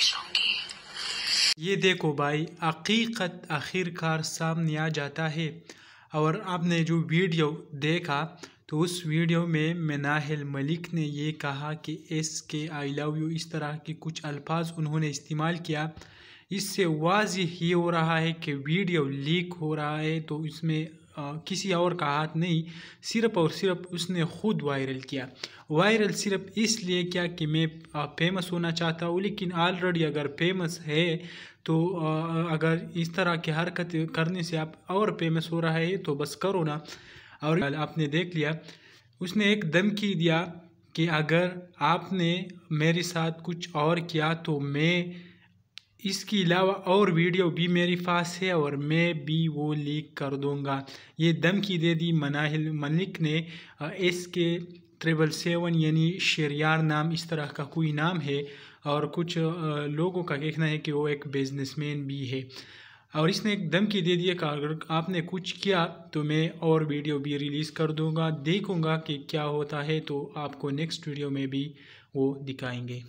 पेश होंगी। ये देखो भाई, हकीकत आखिरकार सामने आ जाता है। और आपने जो वीडियो देखा तो उस वीडियो में मनाहिल मलिक ने ये कहा कि SK आई लव यू, इस तरह के कुछ अल्फाज उन्होंने इस्तेमाल किया। इससे वाज़िह ये हो रहा है कि वीडियो लीक हो रहा है, तो इसमें किसी और का हाथ नहीं, सिर्फ़ और सिर्फ उसने ख़ुद वायरल किया। वायरल सिर्फ इसलिए किया कि मैं फेमस होना चाहता हूँ, लेकिन ऑलरेडी अगर फेमस है तो अगर इस तरह की हरकत करने से आप और फेमस हो रहा है तो बस करो ना। और आपने देख लिया, उसने एक धमकी दिया कि अगर आपने मेरे साथ कुछ और किया तो मैं, इसके अलावा और वीडियो भी मेरे पास है और मैं भी वो लीक कर दूंगा। ये धमकी दे दी मनाहिल मलिक ने। SK777 यानी शरियार नाम इस तरह का कोई नाम है, और कुछ लोगों का कहना है कि वो एक बिजनेसमैन भी है। और इसने एक धमकी दे दिया कि अगर आपने कुछ किया तो मैं और वीडियो भी रिलीज़ कर दूंगा, देखूंगा कि क्या होता है, तो आपको नेक्स्ट वीडियो में भी वो दिखाएंगे।